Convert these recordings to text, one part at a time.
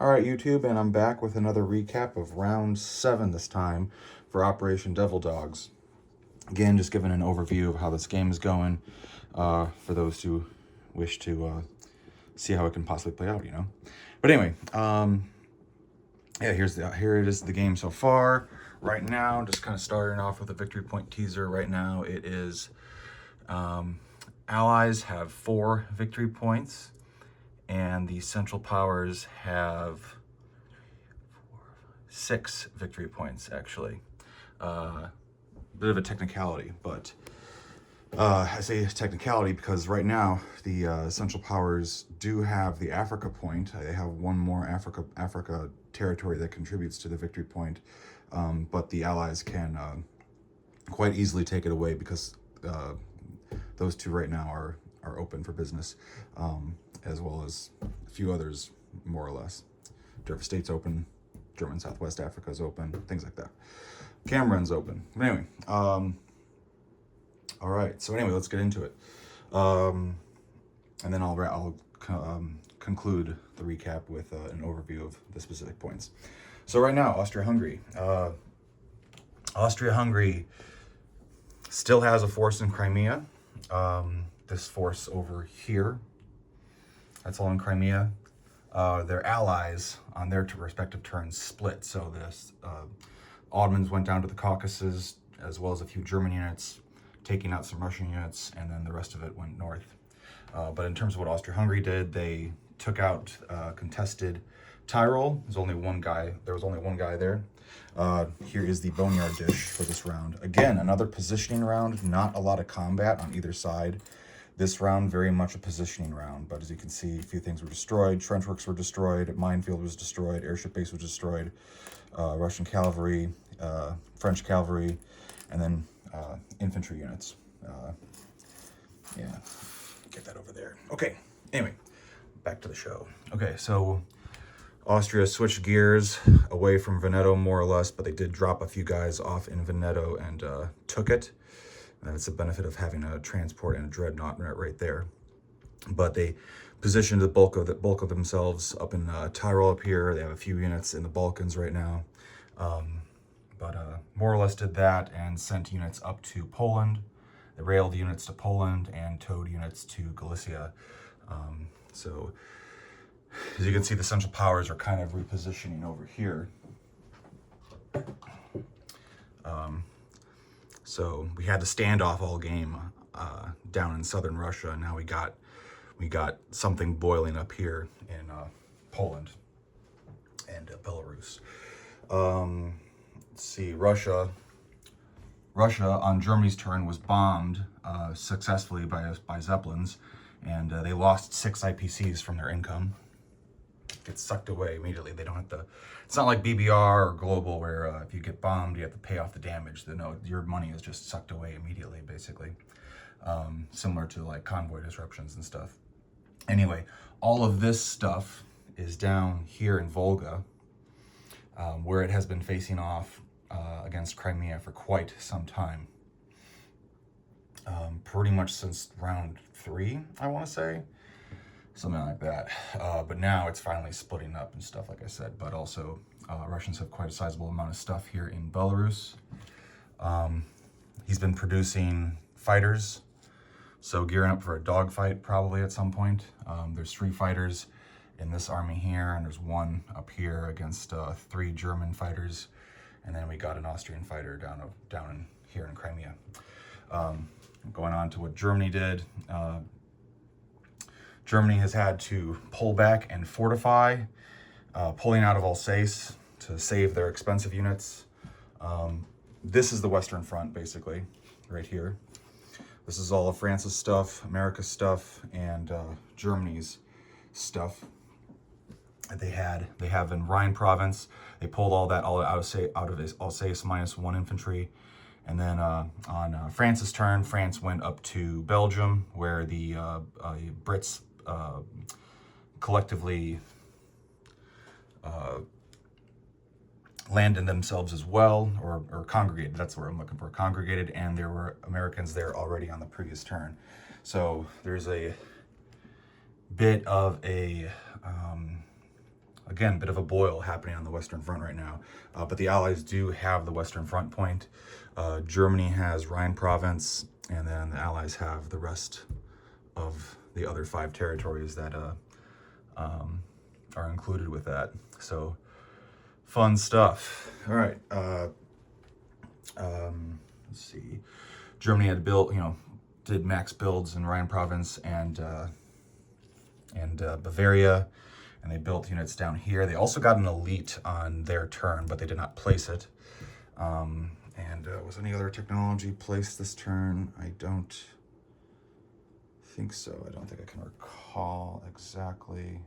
All right, YouTube, and I'm back with another recap of round 7 this time for Operation Devil Dogs. Again, just giving an overview of how this game is going for those who wish to see how it can possibly play out, But anyway, yeah, here it is, the game so far. Right now, just kind of starting off with a victory point teaser. Right now, it is Allies have 4 victory points, and the Central Powers have 6 victory points, actually. Bit of a technicality, but I say technicality because right now the Central Powers do have the Africa point. They have one more Africa territory that contributes to the victory point, but the Allies can quite easily take it away because those two right now are open for business, as well as a few others, more or less. Derva State's open, German Southwest Africa is open, things like that. Cameron's open. But anyway, all right. So anyway, let's get into it, and then I'll conclude the recap with an overview of the specific points. So right now, Austria-Hungary. Austria-Hungary still has a force in Crimea. This force over here, that's all in Crimea. Their allies on their respective turns split. So this Ottomans went down to the Caucasus, as well as a few German units, taking out some Russian units, and then the rest of it went north. But in terms of what Austria-Hungary did, they took out contested Tyrol. There was only one guy there. Here is the boneyard dish for this round. Again, another positioning round, not a lot of combat on either side. This round, very much a positioning round, but as you can see, a few things were destroyed. Trenchworks were destroyed, minefield was destroyed, airship base was destroyed, Russian cavalry, French cavalry, and then infantry units. Yeah, get that over there. Okay, anyway, back to the show. Okay, so Austria switched gears away from Veneto, more or less, but they did drop a few guys off in Veneto and took it. That's the benefit of having a transport and a dreadnought right there. But they positioned the bulk of themselves up in Tyrol up here. They have a few units in the Balkans right now, but more or less did that and sent units up to Poland. They railed units to Poland and towed units to Galicia. So as you can see, the Central Powers are kind of repositioning over here. So we had the standoff all game down in southern Russia, and now we got something boiling up here in Poland and Belarus. Let's see, Russia on Germany's turn was bombed successfully by Zeppelins, and they lost 6 IPCs from their income. Get sucked away immediately. They don't have to. It's not like BBR or Global where if you get bombed, you have to pay off the damage. No, your money is just sucked away immediately, basically. Similar to like convoy disruptions and stuff. Anyway, all of this stuff is down here in Volga, where it has been facing off against Crimea for quite some time. Pretty much since round 3, I want to say. Something like that. But now it's finally splitting up and stuff, like I said. But also, Russians have quite a sizable amount of stuff here in Belarus. He's been producing fighters, so gearing up for a dogfight probably at some point. There's 3 fighters in this army here, and there's 1 up here against 3 German fighters, and then we got an Austrian fighter down in here in Crimea. Going on to what Germany did. Germany has had to pull back and fortify, pulling out of Alsace to save their expensive units. This is the Western Front, basically, right here. This is all of France's stuff, America's stuff, and Germany's stuff that they have in Rhine province. They pulled all that out of Alsace minus 1 infantry. And then on France's turn, France went up to Belgium, where the Brits collectively landed themselves as well, or congregated. That's the word I'm looking for, congregated, and there were Americans there already on the previous turn. So there's a bit of a again, bit of a boil happening on the Western Front right now. But the Allies do have the Western Front point. Germany has Rhine province, and then the Allies have the rest of the other 5 territories that are included with that. So fun stuff. All right. Let's see. Germany had built, did max builds in Rhine province and Bavaria, and they built units down here. They also got an elite on their turn, but they did not place it. Was any other technology placed this turn? I don't think so. I don't think I can recall exactly.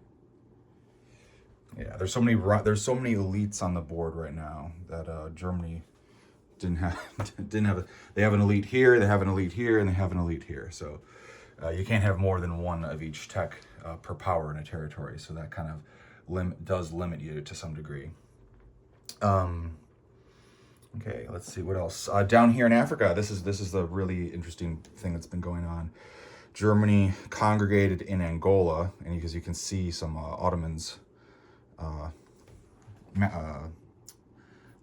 Yeah, there's so many elites on the board right now that Germany didn't have. They have an elite here, they have an elite here, and they have an elite here. So you can't have more than one of each tech per power in a territory. So that kind of does limit you to some degree. Okay, let's see what else. Down here in Africa, this is the really interesting thing that's been going on. Germany congregated in Angola, and as you can see, some Ottomans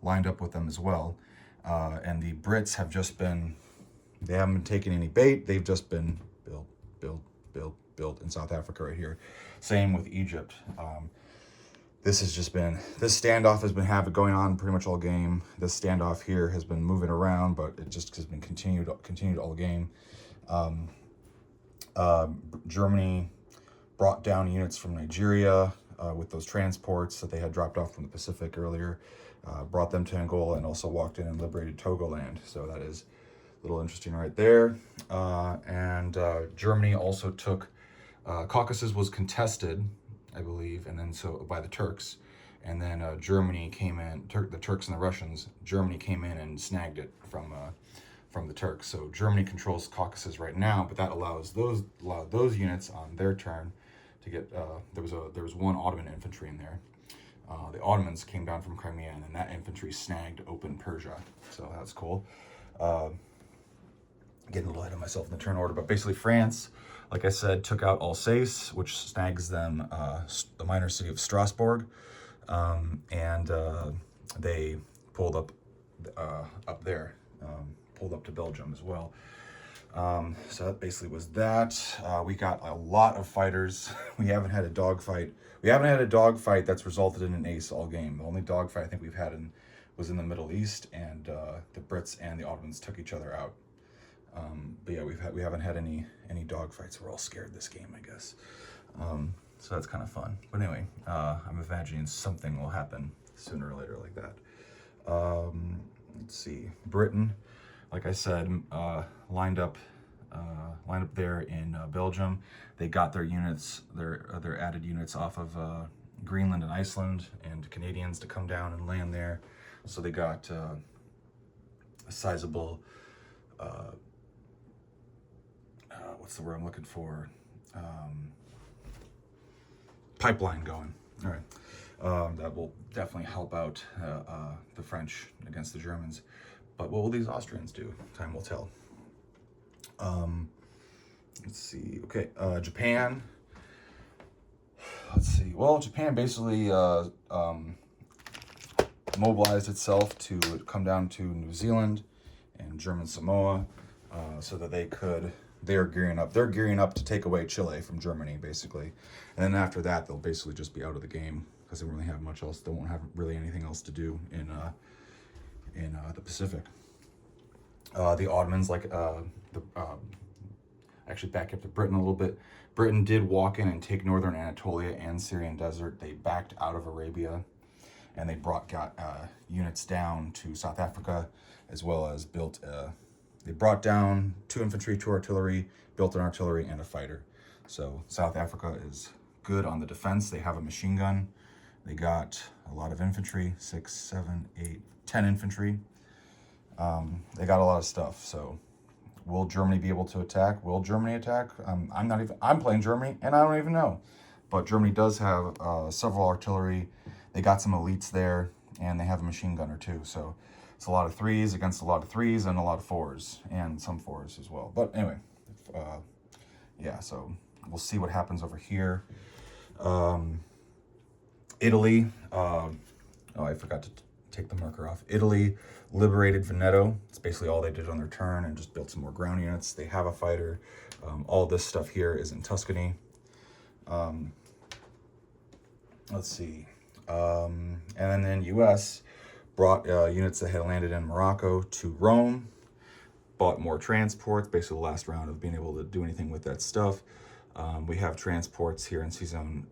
lined up with them as well. And the Brits have just been, they haven't been taking any bait. They've just been built in South Africa right here. Same with Egypt. This standoff has been going on pretty much all game. This standoff here has been moving around, but it just has been continued all game. Germany brought down units from Nigeria with those transports that they had dropped off from the Pacific earlier, brought them to Angola, and also walked in and liberated Togoland. So that is a little interesting right there. Germany also took, Caucasus was contested, I believe, and then so by the Turks, and then Germany came in, the Turks and the Russians, Germany came in and snagged it from the Turks. So Germany controls Caucasus right now, but that allowed those units on their turn to get, there was one Ottoman infantry in there. The Ottomans came down from Crimea, and then that infantry snagged open Persia. So that's cool. Getting a little ahead of myself in the turn order, but basically France, like I said, took out Alsace, which snags them the minor city of Strasbourg, and they pulled up there, pulled up to Belgium as well. So that basically was that. We got a lot of fighters. We haven't had a dogfight. We haven't had a dogfight that's resulted in an ace all game. The only dogfight I think we've had was in the Middle East, and the Brits and the Ottomans took each other out. But yeah, we haven't had any dogfights. We're all scared this game, I guess. So that's kind of fun. But anyway, I'm imagining something will happen sooner or later like that. Let's see, Britain, like I said, lined up there in Belgium. They got their units, their added units off of Greenland and Iceland, and Canadians to come down and land there. So they got a sizable, what's the word I'm looking for? Pipeline going. All right. That will definitely help out the French against the Germans. But what will these Austrians do? Time will tell. Let's see. Okay, Japan. Let's see. Well, Japan basically mobilized itself to come down to New Zealand and German Samoa, so that they're gearing up. They're gearing up to take away Chile from Germany, basically. And then after that, they'll basically just be out of the game because they won't really have much else. They won't have really anything else to do in the Pacific. The Ottomans, actually back up to Britain a little bit. Britain did walk in and take northern Anatolia and Syrian desert. They backed out of Arabia, and they got units down to South Africa, as well as they brought down 2 infantry, 2 artillery, built an artillery and a fighter. So South Africa is good on the defense. They have a machine gun. They got a lot of infantry, 6, 7, 8, 10 infantry. They got a lot of stuff. So will Germany be able to attack? Will Germany attack? I'm playing Germany, and I don't even know. But Germany does have several artillery. They got some elites there, and they have a machine gunner too. So it's a lot of 3s against a lot of 3s and a lot of 4s, and some 4s as well. But anyway, yeah, so we'll see what happens over here. Italy, oh, I forgot to take the marker off. Italy liberated Veneto. It's basically all they did on their turn and just built some more ground units. They have a fighter. All this stuff here is in Tuscany. Let's see. And then US brought units that had landed in Morocco to Rome, bought more transports, basically the last round of being able to do anything with that stuff. We have transports here in C-Zone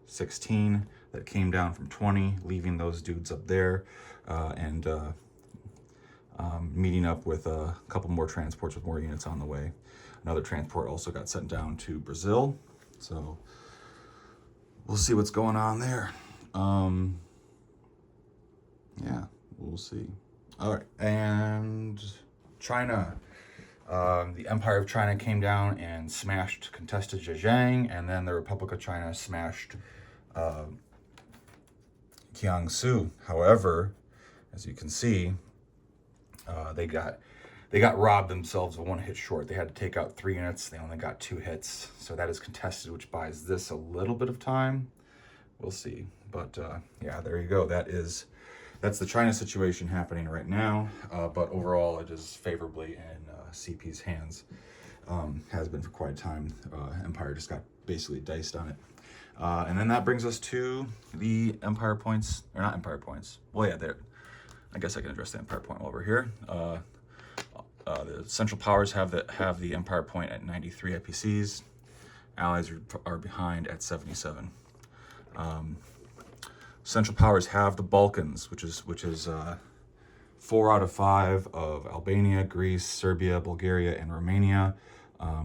16 that came down from 20, leaving those dudes up there, and meeting up with a couple more transports with more units on the way. Another transport also got sent down to Brazil, so we'll see what's going on there. Yeah, we'll see. All right, and China. The Empire of China came down and smashed contested Zhejiang, and then the Republic of China smashed Jiangsu. However, as you can see, they got robbed themselves of one hit short. They had to take out 3 units. They only got 2 hits. So that is contested, which buys this a little bit of time. We'll see. But yeah, there you go. That's the China situation happening right now. But overall, it is favorably in CP's hands. Has been for quite a time. Empire just got basically diced on it. And then that brings us to the Empire points, or not Empire points. Well, yeah, there. I guess I can address the Empire point while we're here. The Central Powers have the Empire point at 93 IPCs. Allies are behind at 77. Central Powers have the Balkans, which is 4 out of 5 of Albania, Greece, Serbia, Bulgaria, and Romania.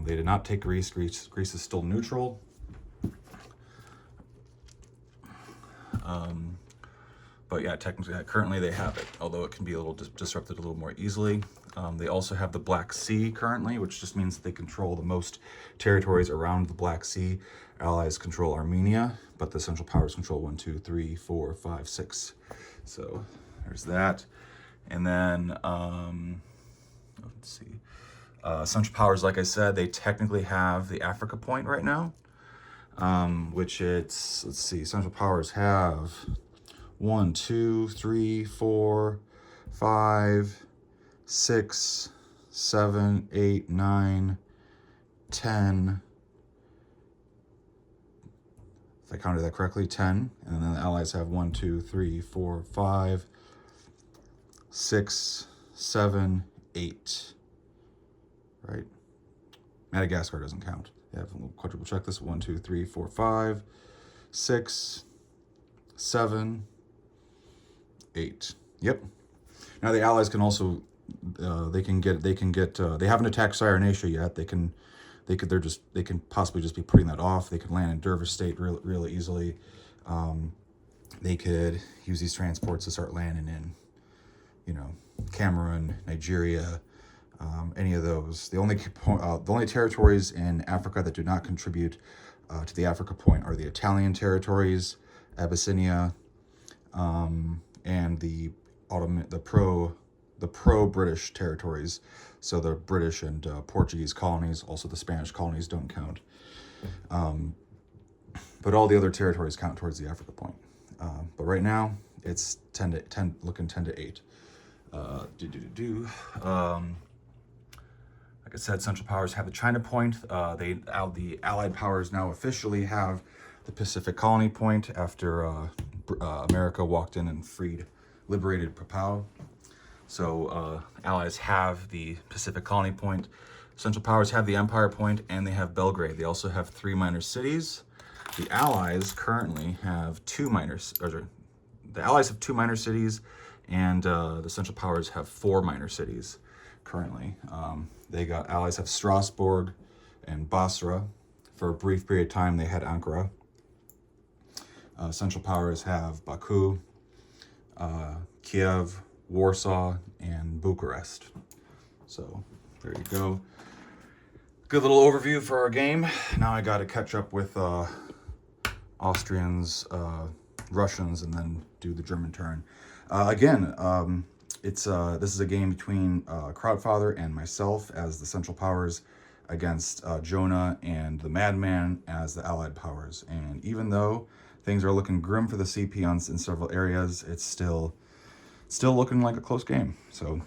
They did not take Greece. Greece is still neutral. But yeah, technically, currently they have it, although it can be a little disrupted a little more easily. They also have the Black Sea currently, which just means that they control the most territories around the Black Sea. Allies control Armenia, but the Central Powers control 1, 2, 3, 4, 5, 6. So there's that. And then, let's see. Central Powers, like I said, they technically have the Africa point right now, which let's see, Central Powers have 1, 2, 3, 4, 5, 6, 7, 8, 9, 10. If I counted that correctly, 10. And then the Allies have 1, 2, 3, 4, 5, 6, 7, 8. Right? Madagascar doesn't count. Yeah, we'll quadruple check this. 1, 2, 3, 4, 5, 6, 7, 8. Yep. Now the Allies can also they can get they haven't attacked Cyrenaica yet. They can possibly just be putting that off. They could land in Dervish State really easily. They could use these transports to start landing in, Cameroon, Nigeria, any of those. The only territories in Africa that do not contribute to the Africa point are the Italian territories, Abyssinia, and the pro-British territories. So the British and Portuguese colonies, also the Spanish colonies, don't count. But all the other territories count towards the Africa point. But right now, it's 10 to 8. Like I said, Central Powers have the China point. The Allied powers now officially have the Pacific Colony point after America walked in and liberated Papua. So Allies have the Pacific Colony point. Central Powers have the Empire point, and they have Belgrade. They also have 3 minor cities. The Allies currently have 2 minor cities, and the Central Powers have 4 minor cities currently. Allies have Strasbourg and Basra. For a brief period of time, they had Ankara. Central Powers have Baku, Kiev, Warsaw, and Bucharest. So there you go. Good little overview for our game. Now I got to catch up with Austrians, Russians, and then do the German turn. This is a game between Crowdfather and myself as the Central Powers against Jonah and the Madman as the Allied powers. And even though things are looking grim for the CP in several areas. It's still looking like a close game. So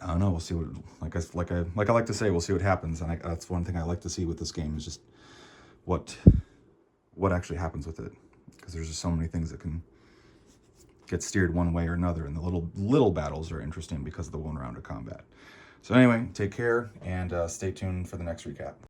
I don't know. We'll see what, like I like to say, we'll see what happens. And that's one thing I like to see with this game is just what actually happens with it, because there's just so many things that can get steered one way or another, and the little battles are interesting because of the 1 round of combat. So anyway, take care and stay tuned for the next recap.